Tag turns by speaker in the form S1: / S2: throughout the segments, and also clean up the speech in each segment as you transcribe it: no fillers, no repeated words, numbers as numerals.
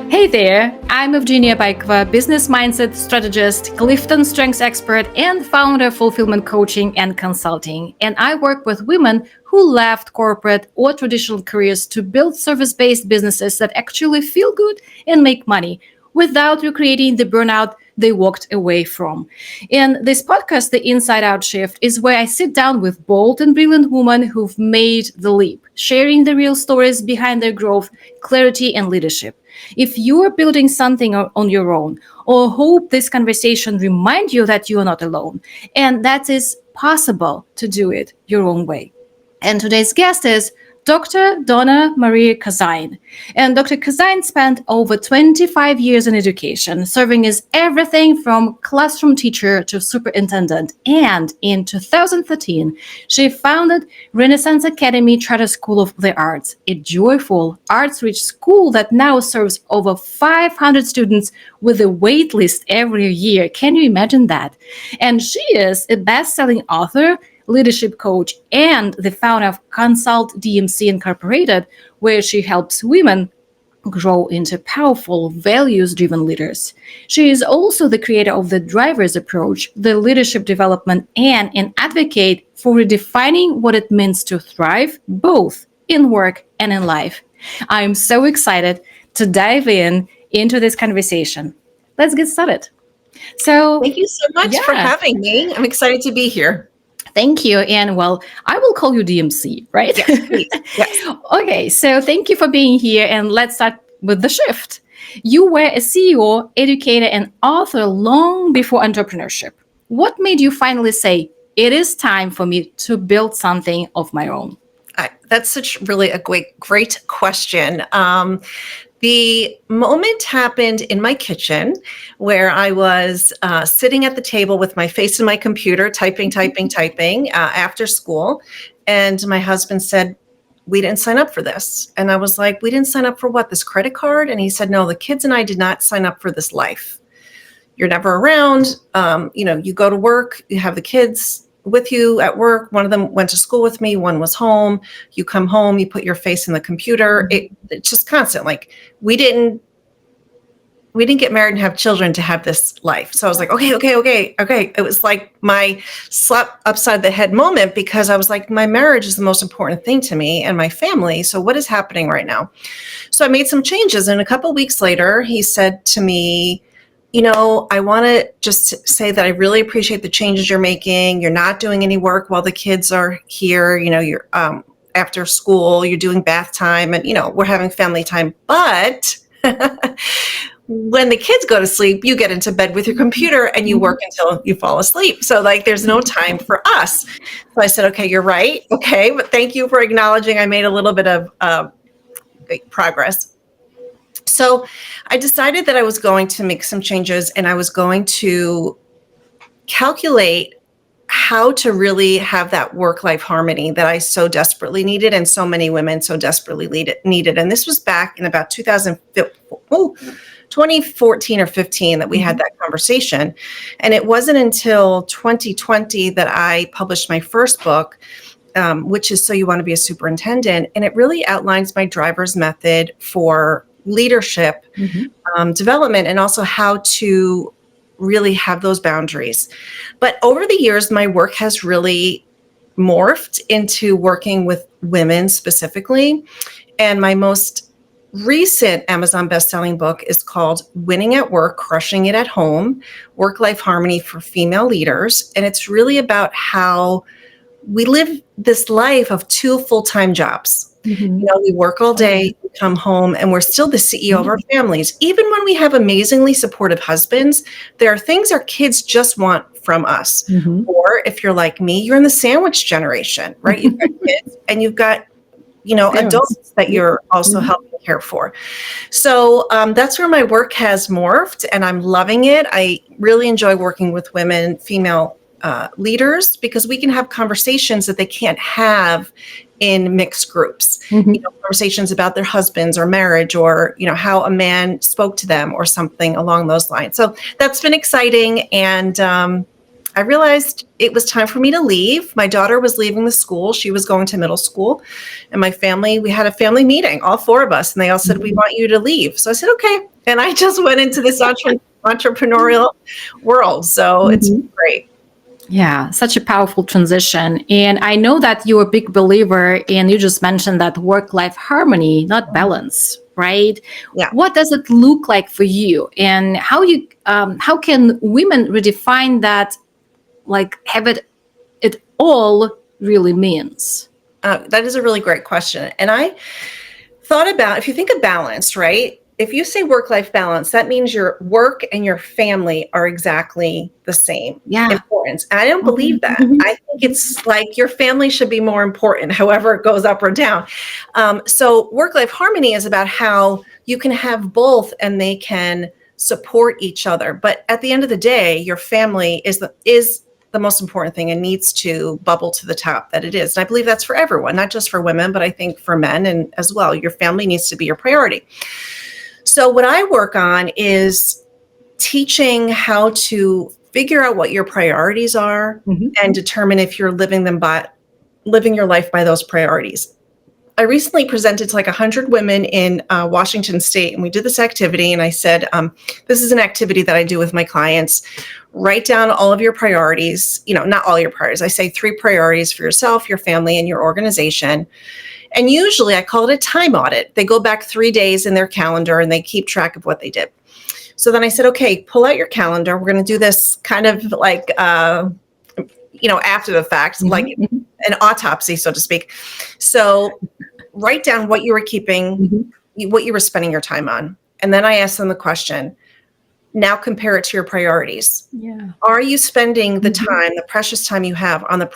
S1: Hey there, I'm Evgenia Baikova, business mindset strategist, Clifton Strengths expert, and founder of Fulfillment Coaching and Consulting. And I work with women who left corporate or traditional careers to build service-based businesses that actually feel good and make money without recreating the burnout they walked away from. In this podcast, The Inside Out Shift, is where I sit down with bold and brilliant women who've made the leap, sharing the real stories behind their growth, clarity, and leadership. If you are building something on your own, or hope this conversation reminds you that you are not alone, and that is possible to do it your own way. And today's guest is Dr. Donna Marie Cozine. And Dr. Cozine spent over 25 years in education, serving as everything from classroom teacher to superintendent. And in 2013, she founded Renaissance Academy Charter School of the Arts, a joyful, arts-rich school that now serves over 500 students with a wait list every year. Can you imagine that? And she is a best-selling author, leadership coach, and the founder of Consult DMC Inc, where she helps women grow into powerful, values-driven leaders. She is also the creator of the Driver's Approach, the leadership development, and an advocate for redefining what it means to thrive both in work and in life. I'm so excited to dive into this conversation. Let's get started. So,
S2: thank you so much for having me. I'm excited to be here.
S1: Thank you. And well, I will call you DMC, right?
S2: Yes, please. Yes.
S1: Okay, so thank you for being here. And let's start with the shift. You were a CEO, educator, and author long before entrepreneurship. What made you finally say, it is time for me to build something of my own?
S2: That's really a great question. The moment happened in my kitchen where I was sitting at the table with my face in my computer, typing after school. And my husband said, we didn't sign up for this. And I was like, we didn't sign up for what, this credit card? And he said, no, the kids and I did not sign up for this life. You're never around. You go to work, you have the kids with you at work. One of them went to school with me. One was home. You come home, you put your face in the computer. It's just constant. Like we didn't get married and have children to have this life. So I was like, okay. It was like my slap upside the head moment because I was like, my marriage is the most important thing to me and my family. So what is happening right now? So I made some changes. And a couple of weeks later, he said to me, I want to just say that I really appreciate the changes you're making. You're not doing any work while the kids are here. You're after school, you're doing bath time and, we're having family time. But when the kids go to sleep, you get into bed with your computer and you work until you fall asleep. So there's no time for us. So I said, okay, you're right. Okay. But thank you for acknowledging I made a little bit of progress. So I decided that I was going to make some changes and I was going to calculate how to really have that work-life harmony that I so desperately needed and so many women so desperately needed. And this was back in about 2014 or 15 that we had that conversation. And it wasn't until 2020 that I published my first book, which is So You Want to Be a Superintendent. And it really outlines my driver's method for leadership development and also how to really have those boundaries. But over the years, my work has really morphed into working with women specifically. And my most recent Amazon best-selling book is called Winning at Work, Crushing It at Home, Work-Life Harmony for Female Leaders. And it's really about how we live this life of two full-time jobs. We work all day, we come home, and we're still the CEO of our families. Even when we have amazingly supportive husbands, there are things our kids just want from us. Or if you're like me, you're in the sandwich generation, right? You've got kids and you've got, adults that you're also helping care for. So that's where my work has morphed, and I'm loving it. I really enjoy working with women, female leaders, because we can have conversations that they can't have in mixed groups, conversations about their husbands or marriage or, how a man spoke to them or something along those lines. So that's been exciting. And I realized it was time for me to leave. My daughter was leaving the school. She was going to middle school. And my family, we had a family meeting, all four of us, and they all said, we want you to leave. So I said, okay. And I just went into this entrepreneurial world. So it's great.
S1: Yeah, such a powerful transition. And I know that you're a big believer, and you just mentioned that work-life harmony, not balance, right?
S2: Yeah.
S1: What does it look like for you, and how can women redefine that, like have it all really means?
S2: That is a really great question. And I thought about, if you think of balance, right? If you say work-life balance, that means your work and your family are exactly the same
S1: Yeah.
S2: importance. And I don't believe that. I think it's like your family should be more important, however it goes up or down. So work-life harmony is about how you can have both and they can support each other. But at the end of the day, your family is the most important thing and needs to bubble to the top that it is. And I believe that's for everyone, not just for women, but I think for men and as well. Your family needs to be your priority. So what I work on is teaching how to figure out what your priorities are and determine if you're living your life by those priorities. I recently presented to like 100 women in Washington State, and we did this activity. And I said, this is an activity that I do with my clients. Write down all of your priorities, not all your priorities. I say 3 priorities for yourself, your family, and your organization. And usually I call it a time audit. They go back 3 days in their calendar and they keep track of what they did. So then I said, okay, pull out your calendar. We're going to do this kind of like, after the fact, like an autopsy, so to speak. So write down what you were keeping, what you were spending your time on. And then I asked them the question, now compare it to your priorities.
S1: Yeah.
S2: Are you spending the time, the precious time you have on the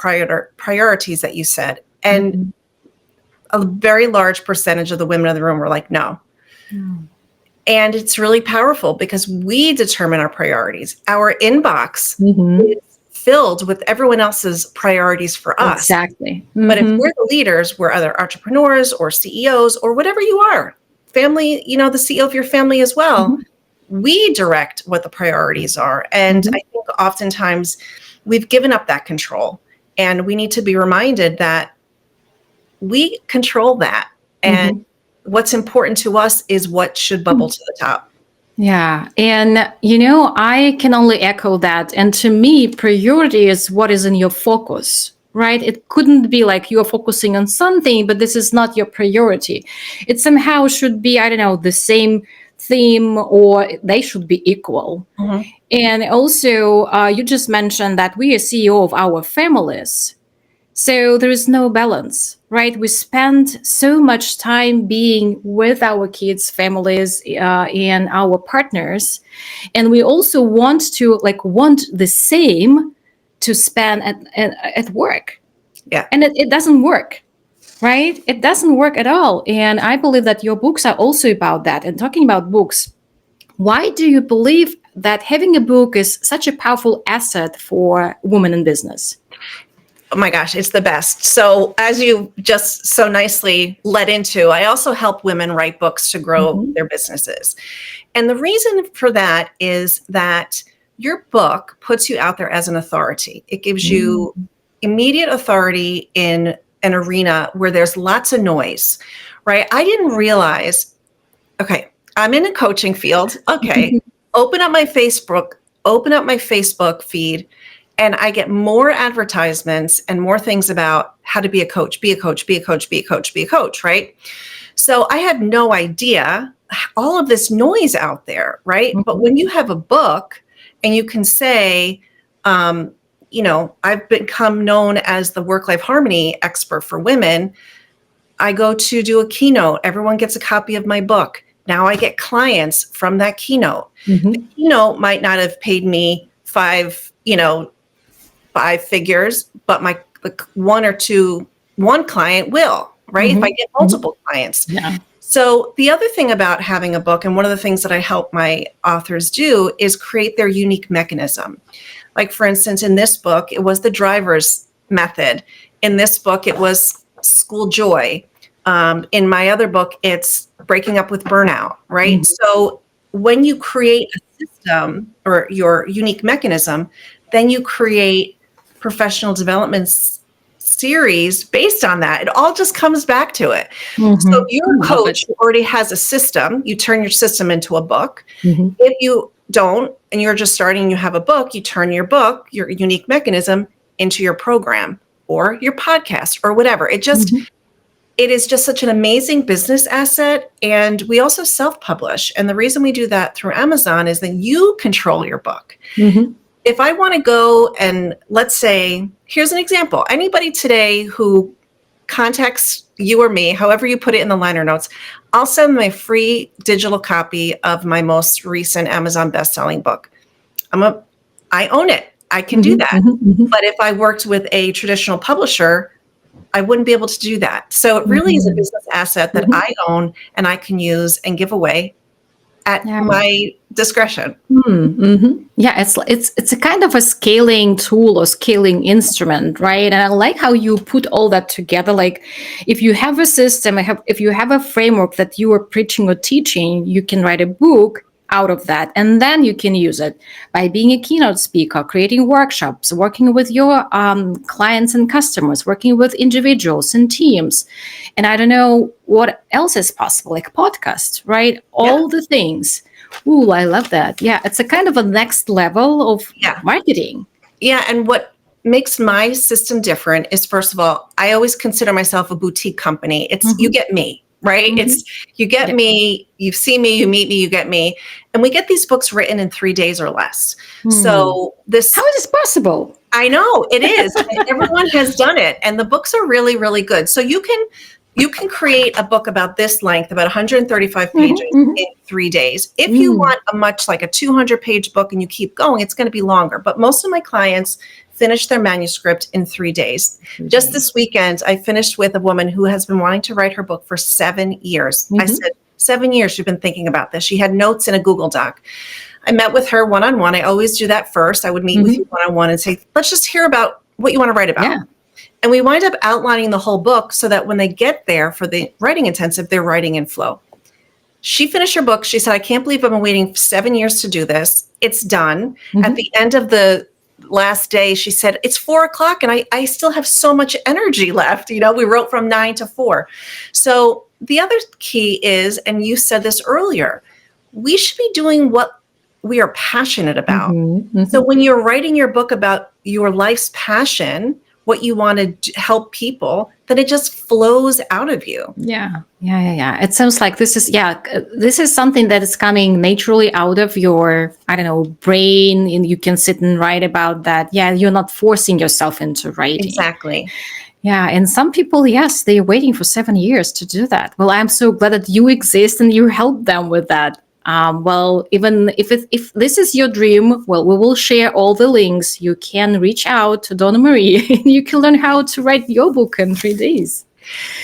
S2: priorities that you said? And a very large percentage of the women in the room were like, no. And it's really powerful because we determine our priorities. Our inbox is filled with everyone else's priorities for us.
S1: Exactly.
S2: But if we're the leaders, we're other entrepreneurs or CEOs or whatever you are, family, the CEO of your family as well. We direct what the priorities are. And I think oftentimes we've given up that control, and we need to be reminded that we control that. And what's important to us is what should bubble to the top.
S1: Yeah. And, I can only echo that. And to me, priority is what is in your focus, right? It couldn't be like you're focusing on something, but this is not your priority. It somehow should be, the same theme, or they should be equal. And also, you just mentioned that we are CEO of our families. So there is no balance, right? We spend so much time being with our kids, families, and our partners. And we also want the same to spend at work.
S2: Yeah.
S1: And it doesn't work, right? It doesn't work at all. And I believe that your books are also about that. And talking about books, why do you believe that having a book is such a powerful asset for women in business?
S2: Oh my gosh, it's the best. So as you just so nicely led into, I also help women write books to grow their businesses. And the reason for that is that your book puts you out there as an authority. It gives you immediate authority in an arena where there's lots of noise, right? I didn't realize, okay, I'm in a coaching field. Okay, open up my Facebook feed, and I get more advertisements and more things about how to be a coach, right? So I had no idea all of this noise out there, right? But when you have a book and you can say, I've become known as the work-life harmony expert for women. I go to do a keynote. Everyone gets a copy of my book. Now I get clients from that keynote. The keynote might not have paid me five figures, but one client will, right? If I get multiple clients.
S1: Yeah.
S2: So the other thing about having a book, and one of the things that I help my authors do, is create their unique mechanism. Like, for instance, in this book, it was the driver's method. In this book, it was school joy. In my other book, it's breaking up with burnout, right? So when you create a system or your unique mechanism, then you create professional development series based on that. It all just comes back to it.
S1: Mhm.
S2: So if you're a
S1: Love
S2: coach
S1: it.
S2: who already has a system, you turn your system into a book.
S1: Mhm.
S2: If you don't, and you're just starting, you have a book, you turn your book, your unique mechanism, into your program or your podcast or whatever.
S1: Mhm.
S2: It is just such an amazing business asset. And we also self-publish. And the reason we do that through Amazon is that you control your book.
S1: Mhm.
S2: If I want to go and let's say, here's an example. Anybody today who contacts you or me, however you put it in the liner notes, I'll send them a free digital copy of my most recent Amazon best-selling book. I own it. I can do
S1: Mhm.
S2: that.
S1: Mhm. Mhm.
S2: But if I worked with a traditional publisher, I wouldn't be able to do that. So it really is a
S1: Mhm.
S2: business asset that
S1: Mhm.
S2: I own and I can use and give away at
S1: Yeah.
S2: my discretion.
S1: Mm-hmm. Yeah, it's a kind of a scaling tool or scaling instrument, right? And I like how you put all that together. Like, if you have a system, if you have a framework that you are preaching or teaching, you can write a book out of that, and then you can use it by being a keynote speaker, creating workshops, working with your clients and customers, working with individuals and teams, and I don't know what else is possible, like podcasts, right?
S2: Yeah.
S1: All the things. Ooh, I love that. Yeah, it's a kind of a next level of
S2: Yeah.
S1: marketing.
S2: Yeah. And what makes my system different is, first of all, I always consider myself a boutique company. It's you get me, right? It's you get
S1: Yeah.
S2: me, you see me, you meet me, you get me. And we get these books written in 3 days or less. So this
S1: How is this possible?
S2: I know it is. And everyone has done it, and the books are really, really good. So you can create a book about this length, about 135 pages in 3 days. If you want a much like a 200-page book and you keep going, it's going to be longer. But most of my clients finish their manuscript in 3 days. Just this weekend, I finished with a woman who has been wanting to write her book for 7 years. I said, 7 years you've been thinking about this. She had notes in a Google Doc. I met with her one-on-one. I always do that first. I would meet with you one-on-one and say, let's just hear about what you want to write about.
S1: Yeah.
S2: And we wind up outlining the whole book so that when they get there for the writing intensive, they're writing in flow. She finished her book. She said, I can't believe I've been waiting 7 years to do this. It's done. At the end of the last day, she said, it's 4:00 and I still have so much energy left. We wrote from 9 to 4. So the other key is, and you said this earlier, we should be doing what we are passionate about. So when you're writing your book about your life's passion, what you want to help people, then it just flows out of you.
S1: Yeah. It sounds like this is something that is coming naturally out of your, I don't know, brain, and you can sit and write about that. Yeah, you're not forcing yourself into writing.
S2: Exactly.
S1: Yeah, and some people, yes, they're waiting for 7 years to do that. Well, I'm so glad that you exist and you help them with that. Well, even if this is your dream, well, we will share all the links. You can reach out to Donna Marie and you can learn how to write your book in 3 days.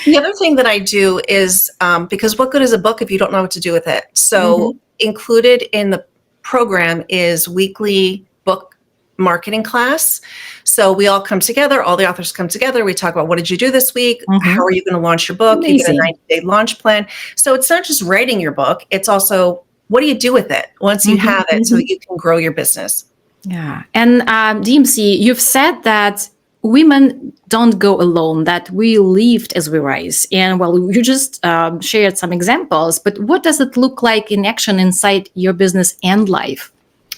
S2: The other thing that I do is, because what good is a book if you don't know what to do with it? So included in the program is weekly book marketing class. So we all come together, all the authors come together. We talk about, what did you do this week? How are you going to launch your book?
S1: Amazing.
S2: You get a 90-day launch plan. So it's not just writing your book. It's also, what do you do with it once you have it so that you can grow your business?
S1: Yeah. And DMC, you've said that women don't go alone, that we lift as we rise. And well, you just shared some examples, but what does it look like in action inside your business and life?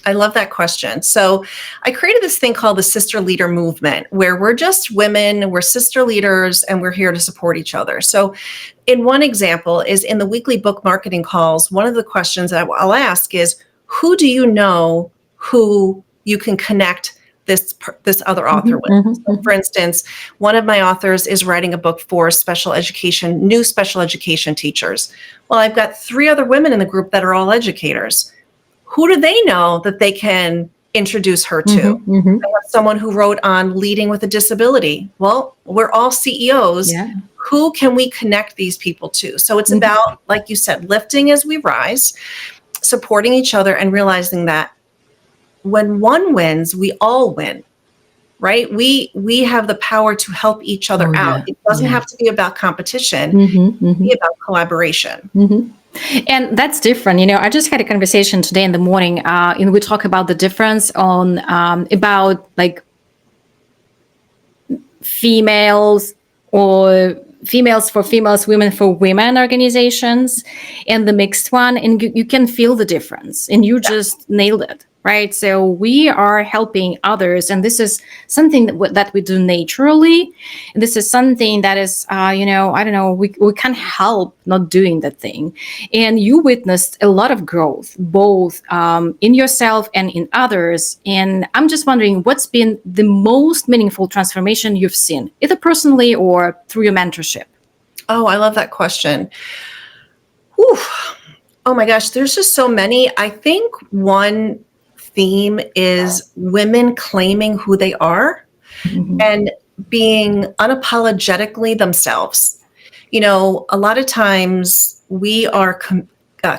S2: I love that question. So I created this thing called the Sister Leader Movement, where we're just women, we're sister leaders, and we're here to support each other. So in one example is in the weekly book marketing calls, one of the questions that I'll ask is, who do you know who you can connect this other author with? So for instance, one of my authors is writing a book for new special education teachers. Well, I've got 3 other women in the group that are all educators. Who do they know that they can introduce her to? I have someone who wrote on leading with a disability. Well, we're all CEOs.
S1: Yeah.
S2: Who can we connect these people to? So it's about, like you said, lifting as we rise, supporting each other, and realizing that when one wins, we all win, right? We have the power to help each other out. It doesn't have to be about competition. It can be about collaboration.
S1: And that's different. I just had a conversation today in the morning, and we talk about the difference on about like females or females for females, women for women organizations, and the mixed one, and you can feel the difference, and you just nailed it, right? So we are helping others, and this is something that we do naturally. And this is something that is, I don't know, we can't help not doing that thing. And you witnessed a lot of growth, both in yourself and in others. And I'm just wondering, what's been the most meaningful transformation you've seen, either personally or through your mentorship?
S2: Oh, I love that question. Whew. Oh my gosh, there's just so many. I think one theme is women claiming who they are and being unapologetically themselves. A lot of times we are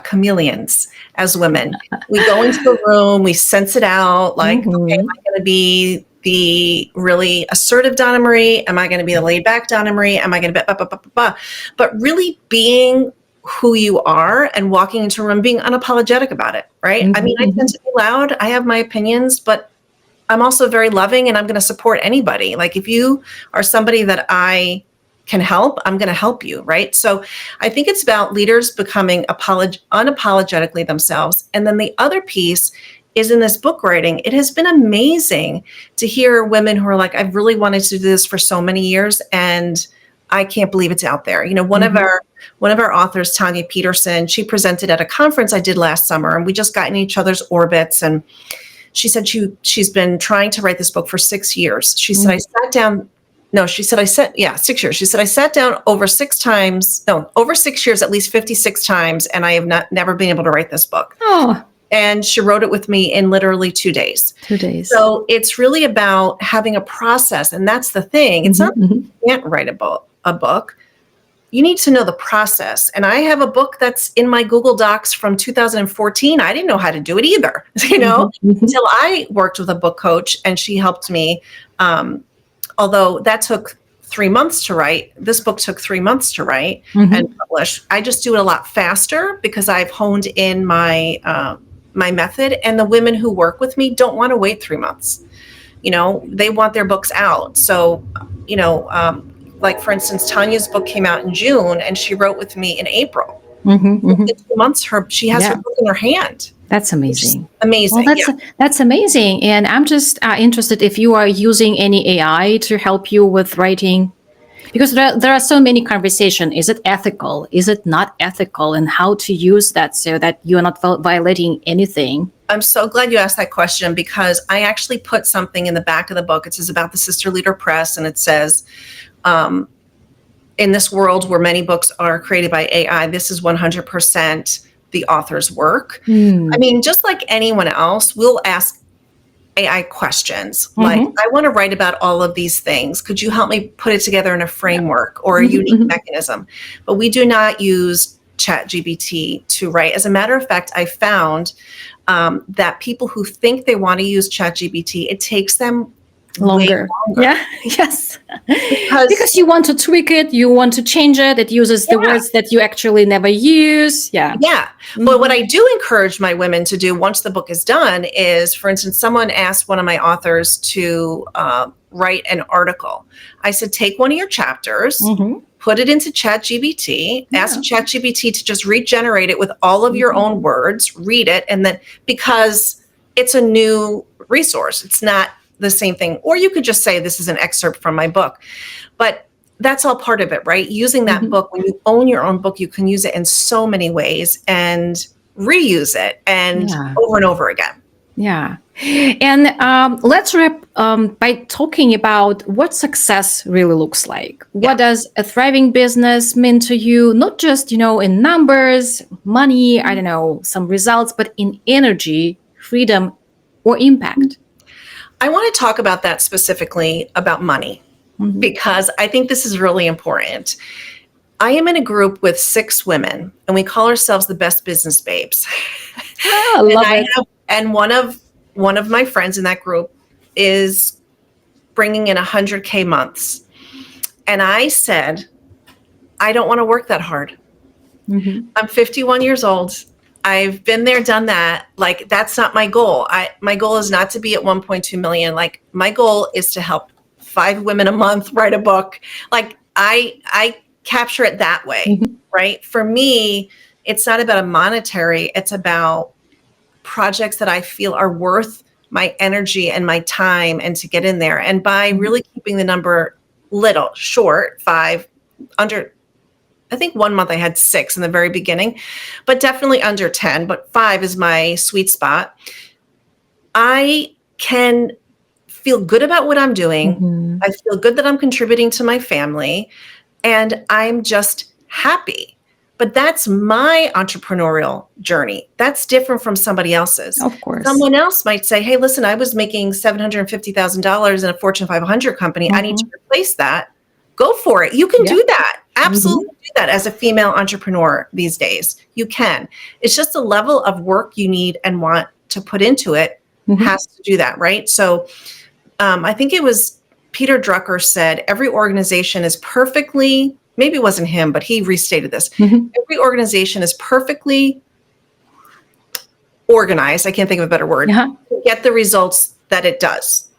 S2: chameleons as women. We go into the room, we sense it out, like, okay, am I going to be the really assertive Donna Marie? Am I going to be the laid back Donna Marie? Am I going to be, but really being who you are and walking into a room, being unapologetic about it, right? I mean, I tend to be loud. I have my opinions, but I'm also very loving, and I'm going to support anybody. Like, if you are somebody that I can help, I'm going to help you, right? So I think it's about leaders becoming unapologetically themselves. And then the other piece is in this book writing. It has been amazing to hear women who are like, I've really wanted to do this for so many years, and I can't believe it's out there. One of our authors, Tanya Peterson, she presented at a conference I did last summer, and we just got in each other's orbits. And she said she's been trying to write this book for 6 years. She said, 6 years. She said, I sat down over 6 years, at least 56 times, and I have never been able to write this book.
S1: Oh.
S2: And she wrote it with me in literally 2 days.
S1: 2 days.
S2: So it's really about having a process. And that's the thing. It's not that you can't write a book. You need to know the process. And I have a book that's in my Google Docs from 2014. I didn't know how to do it either, until I worked with a book coach, and she helped me. Although that took 3 months to write. This book took 3 months to write and publish. I just do it a lot faster because I've honed in my method, and the women who work with me don't want to wait 3 months. They want their books out. So, like, for instance, Tanya's book came out in June, and she wrote with me in April. Within 2 months, she has her book in her hand.
S1: That's amazing.
S2: Amazing.
S1: Well, that's amazing. And I'm just interested if you are using any AI to help you with writing, because there are so many conversations. Is it ethical? Is it not ethical? And how to use that so that you are not violating anything?
S2: I'm so glad you asked that question, because I actually put something in the back of the book. It says about the Sister Leader Press, and it says, in this world where many books are created by AI, this is 100% the author's work. I mean, just like anyone else, we'll ask AI questions like, I want to write about all of these things. Could you help me put it together in a framework or a unique mechanism? But we do not use ChatGPT to write. As a matter of fact, I found that people who think they want to use ChatGPT, it takes them
S1: longer. Yeah. Yes. Because you want to tweak it, you want to change it. It uses the words that you actually never use. Yeah.
S2: But what I do encourage my women to do once the book is done is, for instance, someone asked one of my authors to write an article. I said, take one of your chapters, put it into ChatGPT, ask ChatGPT to just regenerate it with all of your own words, read it, and then, because it's a new resource, it's not the same thing. Or you could just say, this is an excerpt from my book. But that's all part of it, right? Using that book, when you own your own book, you can use it in so many ways and reuse it and over and over again.
S1: Yeah. And let's wrap by talking about what success really looks like. What does a thriving business mean to you? Not just, in numbers, money, I don't know, some results, but in energy, freedom, or impact.
S2: I want to talk about that specifically about money, because I think this is really important. I am in a group with 6 women, and we call ourselves the Best Business Babes.
S1: Oh, I love it.
S2: And one of my friends in that group is bringing in 100K months. And I said, I don't want to work that hard. I'm 51 years old. I've been there, done that. Like, that's not my goal. My goal is not to be at 1.2 million. Like, my goal is to help 5 women a month write a book. Like I capture it that way, right? For me, it's not about a monetary, it's about projects that I feel are worth my energy and my time and to get in there. And by really keeping the number short, 5, under, I think 1 month I had 6 in the very beginning, but definitely under 10, but 5 is my sweet spot. I can feel good about what I'm doing. I feel good that I'm contributing to my family, and I'm just happy. But that's my entrepreneurial journey. That's different from somebody else's.
S1: Of course.
S2: Someone else might say, hey, listen, I was making $750,000 in a Fortune 500 company. I need to replace that. Go for it. You can do that. Absolutely do that as a female entrepreneur these days. You can. It's just the level of work you need and want to put into it has to do that, right? So I think it was Peter Drucker said, every organization is perfectly, maybe it wasn't him, but he restated this. Every organization is perfectly organized, I can't think of a better word, to get the results that it does.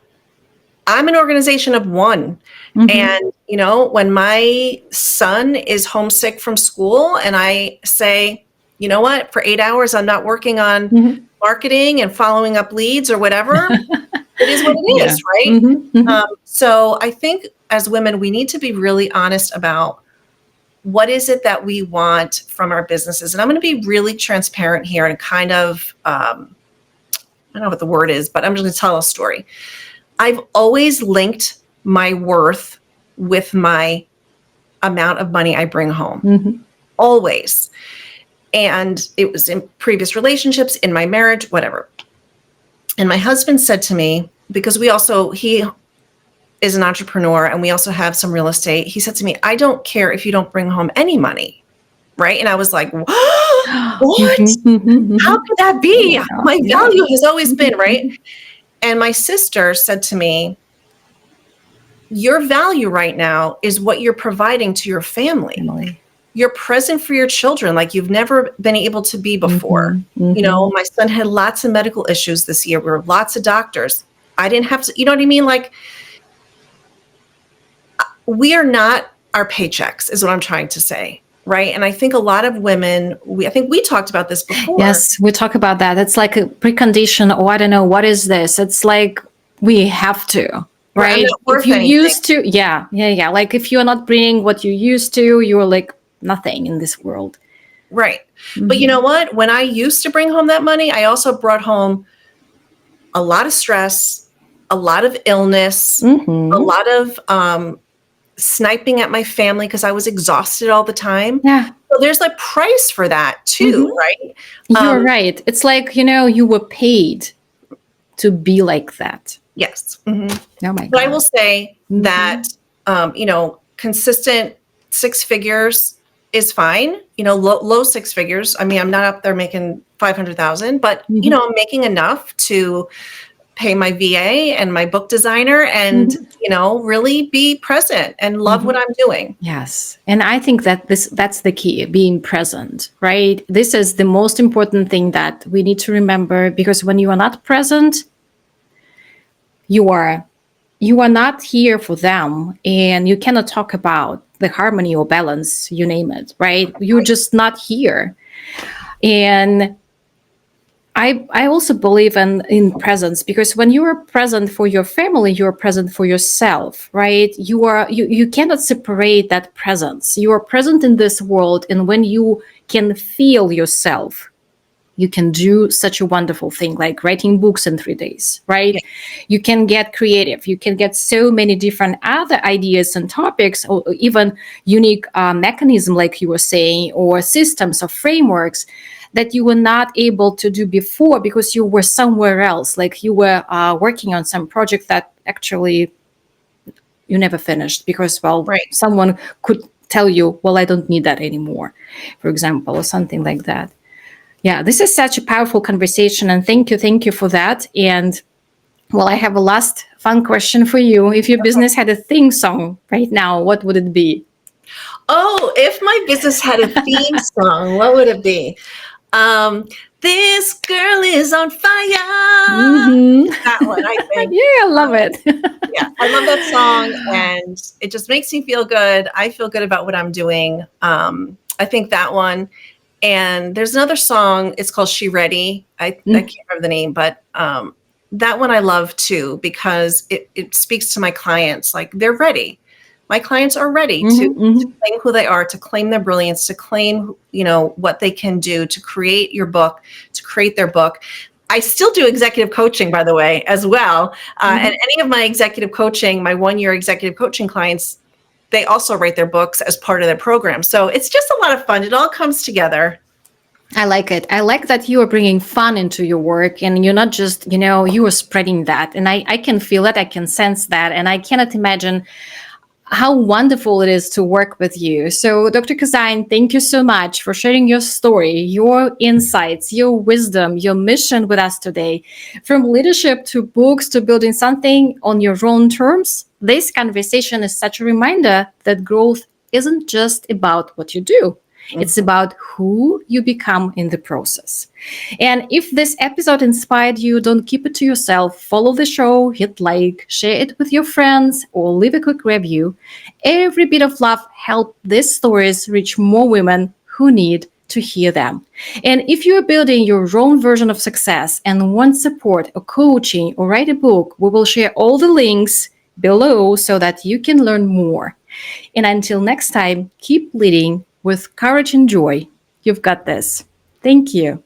S2: I'm an organization of one. And, you know, when my son is homesick from school and I say, you know what, for 8 hours, I'm not working on marketing and following up leads or whatever, it is what it is, right? So I think as women, we need to be really honest about what is it that we want from our businesses. And I'm going to be really transparent here and kind of, I don't know what the word is, but I'm just going to tell a story. I've always linked my worth with my amount of money I bring home. Always. And it was in previous relationships, in my marriage, whatever. And my husband said to me, because he is an entrepreneur and we also have some real estate. He said to me, I don't care if you don't bring home any money. Right. And I was like, what? How could that be? My value has always been, right? And my sister said to me, your value right now is what you're providing to your family. You're present for your children like you've never been able to be before. You know, my son had lots of medical issues this year. There were lots of doctors. I didn't have to, you know what I mean? Like, we are not our paychecks is what I'm trying to say. Right. And I think a lot of women, I think we talked about this before.
S1: Yes, we talk about that. It's like a precondition. Oh, I don't know. What is this? It's like we have to. Right. If you used to. Yeah. Like if you're not bringing what you used to, you're like nothing in this world.
S2: Right. But you know what? When I used to bring home that money, I also brought home a lot of stress, a lot of illness, a lot of sniping at my family because I was exhausted all the time. Yeah. So there's a price for that too, right?
S1: You're right. It's like, you know, you were paid to be like that.
S2: Yes.
S1: Oh my God.
S2: But I will say that, you know, consistent 6 figures is fine. You know, low 6 figures. I mean, I'm not up there making 500,000, but you know, I'm making enough to pay my VA and my book designer and, you know, really be present and love what I'm doing.
S1: Yes. And I think that that's the key, being present, right? This is the most important thing that we need to remember, because when you are not present, you are not here for them, and you cannot talk about the harmony or balance, you name it, right? You're just not here. And I also believe in presence, because when you are present for your family, you are present for yourself, right? You cannot separate that presence. You are present in this world, and when you can feel yourself, you can do such a wonderful thing like writing books in 3 days, right? Yeah. You can get creative. You can get so many different other ideas and topics, or even unique mechanism, like you were saying, or systems or frameworks that you were not able to do before because you were somewhere else, like you were working on some project that actually you never finished because, someone could tell you, well, I don't need that anymore, for example, or something like that. Yeah, this is such a powerful conversation, and thank you for that. And well, I have a last fun question for you. If your business had a theme song right now, what would it be? Oh,
S2: if my business had a theme song, what would it be? This girl is on fire.
S1: Mhm.
S2: That one, I think.
S1: Yeah, I love it.
S2: Yeah, I love that song, and it just makes me feel good. I feel good about what I'm doing. I think that one. And there's another song. It's called "She Ready." I can't remember the name, but that one I love too, because it speaks to my clients. Like, they're ready. My clients are ready to claim who they are, to claim their brilliance, to claim, what they can do, to create your book, to create their book. I still do executive coaching, by the way, as well. And any of my executive coaching, my 1-year executive coaching clients, they also write their books as part of their program. So it's just a lot of fun. It all comes together.
S1: I like it. I like that you are bringing fun into your work, and you're not just, you are spreading that. And I can feel it. I can sense that. And I cannot imagine how wonderful it is to work with you. So, Dr. Cozine, thank you so much for sharing your story, your insights, your wisdom, your mission with us today. From leadership to books to building something on your own terms, this conversation is such a reminder that growth isn't just about what you do. It's about who you become in the process. And if this episode inspired you, don't keep it to yourself. Follow the show, hit like, share it with your friends, or leave a quick review. Every bit of love helps these stories reach more women who need to hear them. And if you are building your own version of success and want support or coaching or write a book, we will share all the links below so that you can learn more. And until next time, keep leading with courage and joy. You've got this. Thank you.